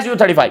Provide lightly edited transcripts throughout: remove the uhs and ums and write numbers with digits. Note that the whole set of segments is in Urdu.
Su-35।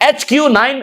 HQ-9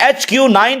HQ-9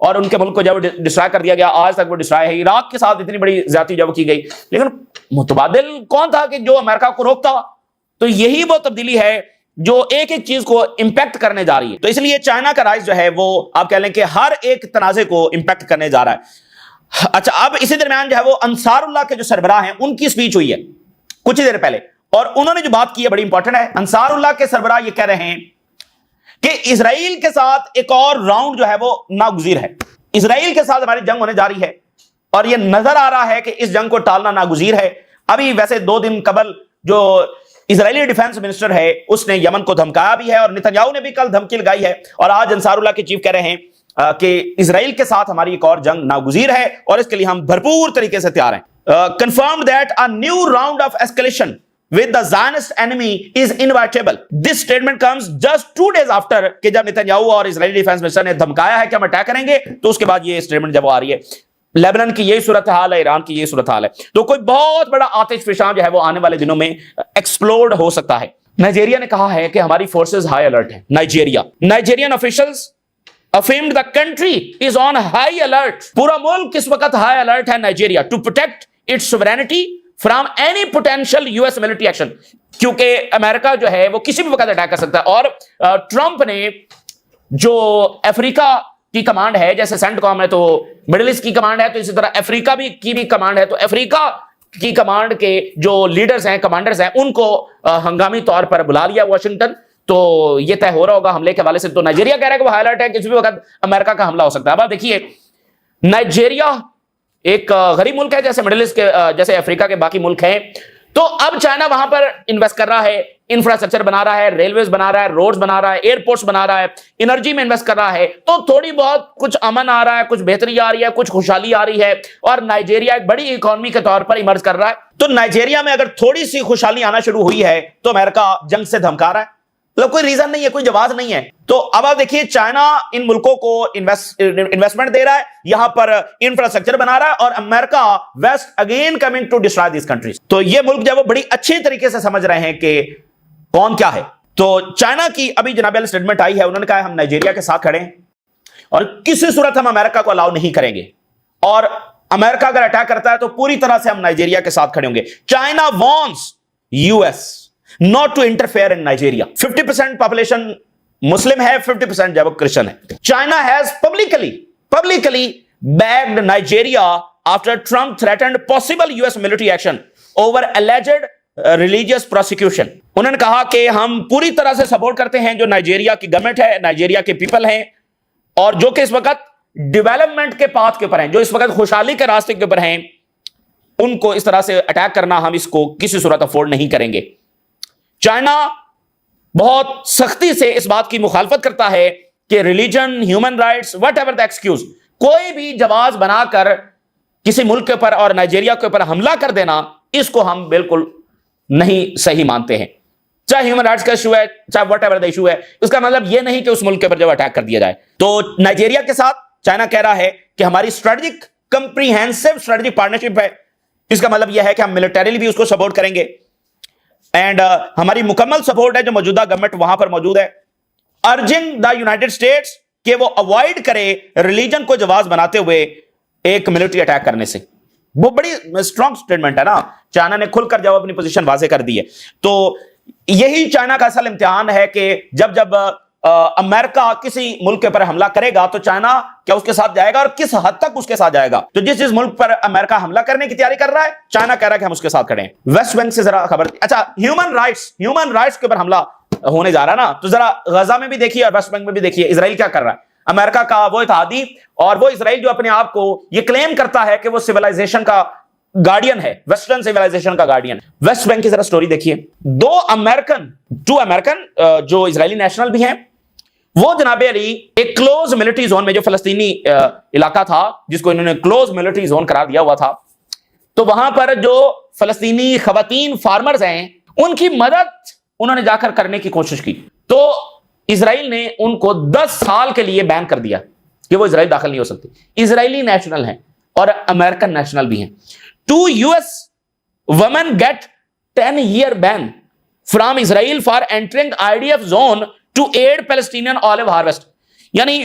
اور ان کے ملک کو جب ڈسٹرائے کر دیا گیا، آج تک وہ ڈسٹرائے ہے. عراق کے ساتھ اتنی بڑی زیادتی جب کی گئی، لیکن متبادل کون تھا کہ جو امریکہ کو روکتا؟ تو یہی وہ تبدیلی ہے جو ایک ایک چیز کو امپیکٹ کرنے جا رہی ہے. تو اس لیے چائنا کا رائز جو ہے وہ آپ کہہ لیں کہ ہر ایک تنازع کو امپیکٹ کرنے جا رہا ہے. اچھا، اب اسی درمیان جو ہے وہ انصار اللہ کے جو سربراہ ہیں ان کی سپیچ ہوئی ہے کچھ ہی دیر پہلے، اور انہوں نے جو بات کی ہے بڑی امپورٹنٹ ہے. انصار اللہ کے سربراہ یہ کہہ رہے ہیں کہ اسرائیل کے ساتھ ایک اور راؤنڈ جو ہے وہ ناگزیر ہے. اسرائیل کے ساتھ ہماری جنگ ہونے جا رہی ہے اور یہ نظر آ رہا ہے کہ اس جنگ کو ٹالنا ناگزیر ہے. ابھی ویسے 2 دن قبل جو اسرائیلی ڈیفنس منسٹر ہے اس نے یمن کو دھمکایا بھی ہے، اور نتنیاہو نے بھی کل دھمکی لگائی ہے، اور آج انصار اللہ کے چیف کہہ رہے ہیں کہ اسرائیل کے ساتھ ہماری ایک اور جنگ ناگزیر ہے اور اس کے لیے ہم بھرپور طریقے سے تیار ہیں. Confirmed that a new round of escalation with the Zionist enemy is inevitable. This statement comes just 2 days after کہ جب نتنیاہو اور اسرائیلی ڈیفنس منسٹر نے دھمکایا ہے کہ ہم اٹیک کریں گے، تو اس کے بعد یہ اسٹیٹمنٹ جب وہ آ رہی ہے. لیبنان کی یہی صورتحال ہے، ایران کی یہی صورتحال ہے، تو کوئی بہت بڑا آتش فشاں جو ہے وہ آنے والے دنوں میں ایکسپلوڈ ہو سکتا ہے. نائجیریا نے کہا ہے کہ ہماری فورسز ہائی الرٹ ہیں. نائجیرین officials affirmed the country is on high alert. پورا ملک اس وقت ہائی الرٹ ہے Nigeria to protect its sovereignty from any potential US military action. کیونکہ امریکہ جو ہے وہ کسی بھی وقت اٹیک کر سکتا ہے. اور ٹرمپ نے جو افریقہ کی کمانڈ ہے، جیسے سینٹ کام ہے تو مڈل ایسٹ کی کمانڈ ہے، تو اسی طرح افریقہ کی بھی کمانڈ ہے، تو افریقہ کی کمانڈ کے جو لیڈرز ہیں، کمانڈرز ہیں، ان کو ہنگامی طور پر بلا لیا واشنگٹن. تو یہ طے ہو رہا ہوگا حملے کے حوالے سے. تو نائجیریا کہہ رہا ہے کہ وہ ہائی الرٹ ہے، کسی بھی وقت امریکہ کا حملہ ہو سکتا ہے. اب آپ دیکھیے، نائجیریا ایک غریب ملک ہے جیسے مڈل ایسٹ کے، جیسے افریقہ کے باقی ملک ہیں. تو اب چائنا وہاں پر انویسٹ کر رہا ہے، انفراسٹرکچر بنا رہا ہے، ریلویز بنا رہا ہے، روڈز بنا رہا ہے، ایئرپورٹس بنا رہا ہے، انرجی میں انویسٹ کر رہا ہے. تو تھوڑی بہت کچھ امن آ رہا ہے، کچھ بہتری آ رہی ہے، کچھ خوشحالی آ رہی ہے، اور نائجیریا ایک بڑی اکانومی کے طور پر ایمرج کر رہا ہے. تو نائجیریا میں اگر تھوڑی سی خوشحالی آنا شروع ہوئی ہے تو امریکہ جنگ سے دھمکا رہا ہے. مطلب کوئی ریزن نہیں ہے، کوئی جواز نہیں ہے. تو اب آپ دیکھیے، چائنا ان ملکوں کو انویسٹمنٹ دے رہا ہے، یہاں پر انفراسٹرکچر بنا رہا ہے، اور امریکہ west again coming to destroy these countries. تو یہ ملک جو ہے وہ بڑی اچھی طریقے سے سمجھ رہے ہیں کہ کون کیا ہے. تو چائنا کی ابھی جناب اسٹیٹمنٹ آئی ہے، انہوں نے کہا ہے ہم نائجیریا کے ساتھ کھڑے ہیں اور کسی صورت ہم امریکہ کو الاؤ نہیں کریں گے، اور امریکہ اگر اٹیک کرتا ہے تو پوری طرح سے ہم نائجیریا کے ساتھ کھڑے ہوں گے. China wants US not to interfere in Nigeria. 50% population Muslim ہے، 50% جو ہے وہ Christian ہے. China has publicly backed Nigeria after Trump threatened possible US military action over alleged religious persecution. انہوں نے کہا کہ ہم پوری طرح سے سپورٹ کرتے ہیں جو نائجیریا کی گورنمنٹ ہے، نائجیریا کے پیپل ہیں، اور جو کہ اس وقت ڈیولپمنٹ کے پاتھ کے اوپر ہیں، جو اس وقت خوشحالی کے راستے کے اوپر ہیں، ان کو اس طرح سے اٹیک کرنا ہم اس کو کسی صورت افورڈ نہیں کریں گے. چائنا بہت سختی سے اس بات کی مخالفت کرتا ہے کہ religion, human rights, what ever the excuse, کوئی بھی جواز بنا کر کسی ملک کے اوپر اور نائجیریا کے اوپر حملہ کر دینا، اس کو ہم بالکل نہیں صحیح مانتے ہیں. چاہے ہیومن رائٹس کا ایشو ہے، چاہے وٹ ایور دا ایشو ہے، اس کا مطلب یہ نہیں کہ اس ملک کے اوپر جب اٹیک کر دیا جائے. تو نائجیریا کے ساتھ چائنا کہہ رہا ہے کہ ہماری اسٹریٹجک کمپریہنسو اسٹریٹجک پارٹنرشپ ہے. اس کا مطلب یہ ہے کہ ہم ملٹریلی بھی اس کو سپورٹ کریں گے، اینڈ ہماری مکمل سپورٹ ہے جو موجودہ گورنمنٹ وہاں پر موجود ہے. ارجنگ دا یونائٹڈ اسٹیٹس کہ وہ اوائڈ کرے ریلیجن کو جواز بناتے ہوئے ایک ملٹری اٹیک کرنے سے. وہ بڑی اسٹرانگ سٹیٹمنٹ ہے نا، چائنا نے کھل کر جب اپنی پوزیشن واضح کر دی ہے. تو یہی چائنا کا اصل امتحان ہے کہ جب امریکہ کسی ملک کے اوپر حملہ کرے گا تو چائنا کیا اس کے ساتھ جائے گا، اور کس حد تک اس کے ساتھ جائے گا. تو جس ملک پر امریکہ حملہ کرنے کی تیاری کر رہا ہے، چائنا کہہ رہا ہے کہ ہم اس کے ساتھ کھڑے ہیں. ویسٹ بینک سے ذرا خبر. اچھا، ہیومن رائٹس کے اوپر حملہ ہونے جا رہا ہے نا، تو ذرا غزہ میں بھی دیکھیے اور ویسٹ بینک میں بھی دیکھیے اسرائیل کیا کر رہا ہے. امریکہ کا وہ اتحادی، اور وہ اسرائیل جو اپنے آپ کو یہ کلیم کرتا ہے کہ وہ سویلائزیشن کا گارڈین ہے، ویسٹرن سویلائزیشن کا گارڈین. ویسٹ بینک کی ذرا سٹوری دیکھیے. 2 امریکن جو اسرائیلی نیشنل بھی ہیں، وہ جناب علی ایک کلوز ملٹری زون میں، جو فلسطینی علاقہ تھا جس کو انہوں نے کلوز ملٹری زون قرار دیا ہوا تھا، تو وہاں پر جو فلسطینی خواتین فارمرز ہیں ان کی مدد انہوں نے جا کر کرنے کی کوشش کی. تو اسرائیل نے ان کو 10 سال کے لیے بین کر دیا کہ وہ اسرائیل داخل نہیں ہو سکتے. اسرائیلی نیشنل ہیں اور امریکن نیشنل بھی ہیں. 2 US women get 10-year ban from Israel for entering IDF zone to aid Palestinian olive harvest. یعنی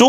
2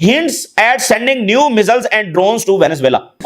hints at sending new missiles and drones to Venezuela।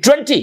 20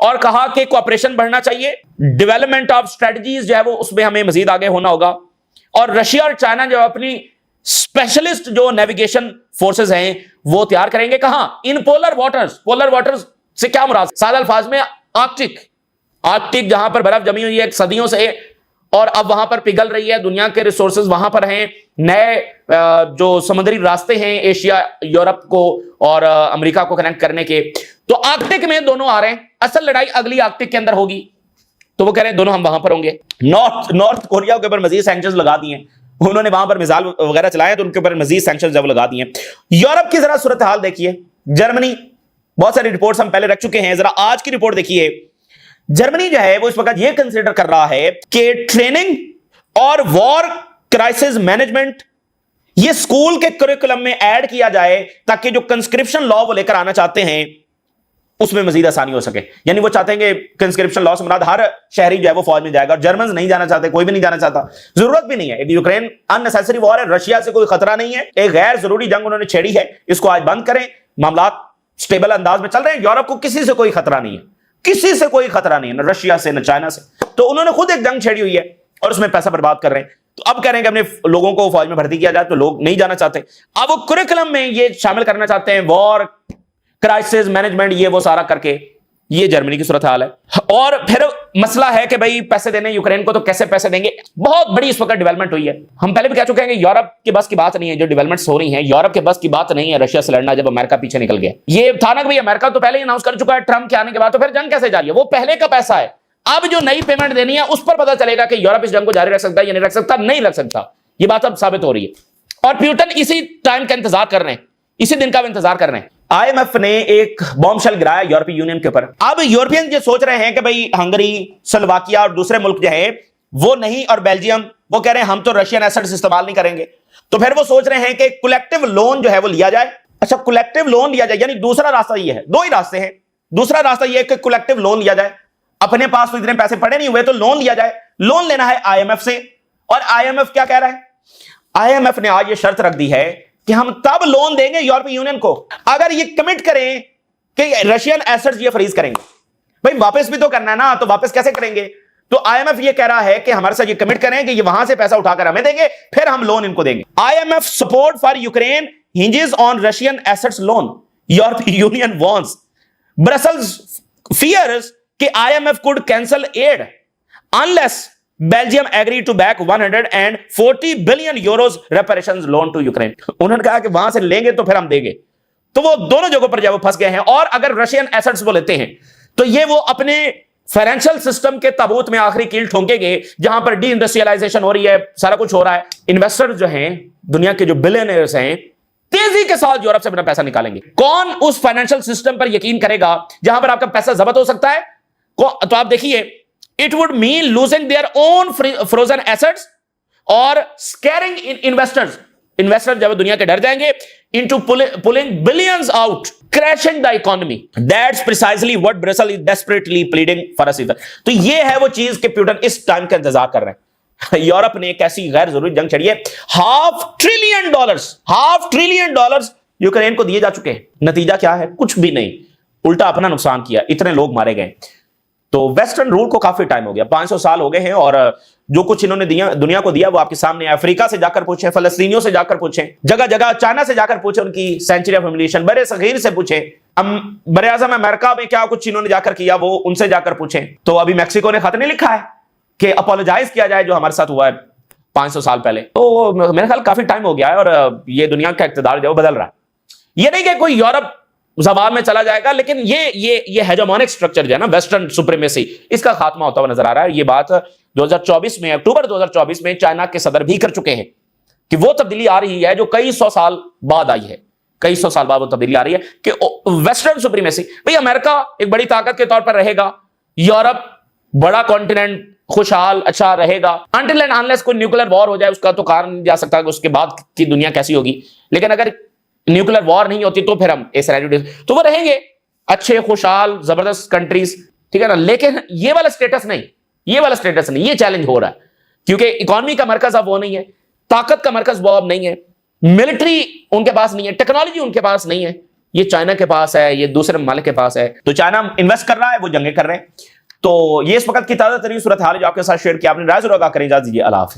اور کہا کہ کوآپریشن بڑھنا چاہیے, ڈیولپمنٹ آف اسٹریٹجیز جو ہے وہ اس میں ہمیں مزید آگے ہونا ہوگا, اور رشیا اور چائنا جو اپنی اسپیشلسٹ جو نیویگیشن فورسز ہیں وہ تیار کریں گے. کہاں؟ ان پولر واٹرز. پولر واٹرز سے کیا مراد؟ سادہ الفاظ میں آرکٹک جہاں پر برف جمی ہوئی ہے صدیوں سے, اور اب وہاں پر پگھل رہی ہے, دنیا کے ریسورسز وہاں پر ہیں, نئے جو سمندری راستے ہیں ایشیا, یورپ کو اور امریکہ کو کنیکٹ کرنے کے, تو آرکٹک میں دونوں آ رہے ہیں. اصل لڑائی اگلی آرکٹک کے اندر ہوگی, تو وہ کہہ رہے ہیں دونوں ہم وہاں پر ہوں گے. نارتھ کوریا کے اوپر مزید سینکشنز لگا دیے, انہوں نے وہاں پر میزائل وغیرہ چلائے تو ان کے اوپر مزید سینکشنز لگا دیے. یورپ کی ذرا صورتحال دیکھیے, جرمنی, بہت ساری رپورٹس ہم پہلے رکھ چکے ہیں, ذرا آج کی رپورٹ دیکھیے. جرمنی جو ہے وہ اس وقت یہ کنسیڈر کر رہا ہے کہ ٹریننگ اور وار کرائسس مینجمنٹ یہ اسکول کے کریکولم میں ایڈ کیا جائے تاکہ جو کنسکرپشن لا وہ لے کر آنا چاہتے ہیں اس میں مزید آسانی ہو سکے. یعنی وہ چاہتے ہیں کہ کنسکرپشن لا سے مراد ہر شہری جو ہے وہ فوج میں جائے گا, اور جرمنز نہیں جانا چاہتے, کوئی بھی نہیں جانا چاہتا, ضرورت بھی نہیں ہے. یوکرین اننیسیسری وار ہے, رشیا سے کوئی خطرہ نہیں ہے, ایک غیر ضروری جنگ انہوں نے چھیڑی ہے, اس کو آج بند کریں, معاملات سٹیبل انداز میں چل رہے ہیں. یورپ کو کسی سے کوئی خطرہ نہیں ہے, کسی سے کوئی خطرہ نہیں ہے, نہ رشیا سے نہ چائنا سے. تو انہوں نے خود ایک جنگ چھیڑی ہوئی ہے اور اس میں پیسہ برباد کر رہے ہیں. تو اب کہہ رہے ہیں کہ اپنے لوگوں کو فوج میں بھرتی کیا جائے, تو لوگ نہیں جانا چاہتے. اب وہ کریکولم میں یہ شامل کرنا چاہتے ہیں وار کرائسس مینجمنٹ, یہ وہ سارا کر کے. یہ جرمنی کی صورتحال ہے. اور پھر مسئلہ ہے کہ بھائی پیسے دینے یوکرین کو, تو کیسے پیسے دیں گے؟ بہت بڑی اس وقت ڈیولپمنٹ ہوئی ہے. ہم پہلے بھی کہہ چکے ہیں کہ یورپ کے بس کی بات نہیں ہے جو ڈیولپمنٹس ہو رہی ہیں, یورپ کے بس کی بات نہیں ہے رشیا سے لڑنا جب امریکہ پیچھے نکل گیا. یہ تھا نا کہ بھائی امریکہ تو پہلے ہی اناؤنس کر چکا ہے ٹرمپ کے آنے کے بعد, تو پھر جنگ کیسے جاری ہے؟ وہ پہلے کا پیسہ ہے. اب جو نئی پیمنٹ دینی ہے اس پر پتہ چلے گا کہ یورپ اس جنگ کو جاری رکھ سکتا ہے یا نہیں رکھ سکتا, نہیں رکھ سکتا. یہ بات اب ثابت ہو رہی ہے, اور پیوٹن اسی ٹائم کا انتظار کر رہے ہیں, اسی دن کا انتظار کر رہے ہیں. آئی ایم ایف نے ایک بام شیل گرایا یورپی یونین کے اوپر. اب یورپین یہ سوچ رہے ہیں کہ بھئی ہنگری, سلوواکیا اور دوسرے ملک جو ہیں وہ نہیں, اور بیلجیم, وہ کہہ رہے ہیں ہم تو رشین ایسٹس استعمال نہیں کریں گے. تو پھر وہ سوچ رہے ہیں کہ کولیکٹیو لون جو ہے وہ لیا جائے. اچھا, کولیکٹیو لون لیا جائے, یعنی دوسرا راستہ یہ ہے, دو ہی راستے ہیں. دوسرا راستہ یہ ہے کہ کولیکٹیو لون لیا جائے, اپنے پاس تو اتنے پیسے پڑے نہیں ہوئے تو لون لیا جائے. لون لینا ہے آئی ایم ایف سے, اور آئی ایم ایف کیا کہہ رہا ہے؟ آئی ایم ایف نے آج یہ شرط رکھ دی ہے کہ ہم تب لون دیں گے یورپی یونین کو اگر یہ کمٹ کریں کہ رشین ایسٹس یہ فریز کریں گے. بھائی واپس بھی تو کرنا ہے نا, تو واپس کیسے کریں گے؟ تو آئی ایم ایف یہ کہہ رہا ہے کہ ہمارے ساتھ یہ کمٹ کریں کہ یہ وہاں سے پیسہ اٹھا کر ہمیں دیں گے, پھر ہم لون ان کو دیں گے. I M F support for Ukraine hinges on Russian assets loan, یورپی یونین وانٹس, برسلز فیئرز کہ I M F could cancel aid unless Belgium agreed to back 140 billion euros reparations loan to Ukraine. انہوں نے کہا کہ وہاں سے لیں گے تو پھر ہم دیں گے. تو وہ دونوں جگہوں پر جب وہ پھنس گئے ہیں, اور اگر رشین ایسٹس وہ لیتے ہیں تو یہ وہ اپنے فائنینشل سسٹم کے تابوت میں آخری کیل ٹھونکیں گے جہاں پر ڈی انڈسٹریلائزیشن ہو رہی ہے, سارا کچھ ہو رہا ہے. انویسٹر جو ہیں دنیا کے جو بلینئرز ہیں تیزی کے ساتھ یورپ سے اپنا پیسہ نکالیں گے. کون اس فائنینشل سسٹم پر یقین کرے گا جہاں پر آپ کا پیسہ ضبط ہو سکتا ہے؟ تو آپ دیکھیے, it would mean losing their own frozen assets or scaring investors. Investors جب دنیا کے ڈر جائیں گے into pulling billions out, crashing the economy. That's precisely what Brussels is desperately pleading for us. تو یہ ہے وہ چیز کہ پیوٹن اس ٹائم کا انتظار کر رہے ہیں. یورپ نے ایک ایسی غیر ضروری جنگ چھڑی ہے, $500 billion یوکرین کو دیے جا چکے ہیں. نتیجہ کیا ہے؟ کچھ بھی نہیں, الٹا اپنا نقصان کیا, اتنے لوگ مارے گئے. تو ویسٹرن رول کو کافی ٹائم ہو گیا, 500 سال ہو گئے ہیں, اور جو کچھ انہوں نے دنیا کو دیا وہ آپ کے سامنے ہے. افریقہ سے جا کر پوچھیں, فلسطینیوں سے جا کر پوچھیں, جگہ جگہ چائنا سے جا کر پوچھیں, ان کی سینچری آف ایمولیشن, برے صغیر سے پوچھیں, بر اعظم امریکہ میں کیا کچھ انہوں نے جا کر کیا وہ ان سے جا کر پوچھیں. تو ابھی میکسیکو نے خط نہیں لکھا ہے کہ اپولوجائز کیا جائے جو ہمارے ساتھ ہوا ہے 500 سال پہلے. تو میرے خیال کافی ٹائم ہو گیا ہے, اور یہ دنیا کا اقتدار جو بدل رہا ہے. یہ نہیں کہ کوئی یورپ زوال میں چلا جائے گا, لیکن یہ ہیجمونک سٹرکچر جو ہے نا, ویسٹرن سپریمیسی, اس کا خاتمہ ہوتا ہوا نظر آ رہا ہے. یہ بات 2024 میں, اکتوبر 2024 میں چائنا کے صدر بھی کر چکے ہیں کہ وہ تبدیلی آ رہی ہے جو کئی سو سال بعد آئی ہے. کئی سو سال بعد وہ تبدیلی آ رہی ہے کہ ویسٹرن سپریمیسی, بھئی امریکہ ایک بڑی طاقت کے طور پر رہے گا, یورپ بڑا کانٹیننٹ خوشحال اچھا رہے گا, انٹل اینڈ انلیس کوئی نیوکلیر وار ہو جائے. اس کا تو کہا نہیں جا سکتا کہ اس کے بعد کی دنیا کیسی ہوگی, لیکن اگر نیوکلیر وار نہیں ہوتی تو پھر ہم تو وہ رہیں گے اچھے خوشحال زبردست کنٹریز, ٹھیک ہے نا. لیکن یہ والا سٹیٹس نہیں, یہ چیلنج ہو رہا ہے کیونکہ اکانومی کا مرکز اب وہ نہیں ہے, طاقت کا مرکز وہ اب نہیں ہے, ملٹری ان کے پاس نہیں ہے, ٹیکنالوجی ان کے پاس نہیں ہے. یہ چائنا کے پاس ہے، یہ دوسرے ممالک کے پاس ہے. تو چائنا انویسٹ کر رہا ہے، وہ جنگیں کر رہے ہیں. تو یہ اس وقت کی تازہ ترین صورتحال جو آپ کے ساتھ شیئر کیا. اپنی رائے ضرور آگاہ کریں. اجازت دیجیے، اللہ حافظ.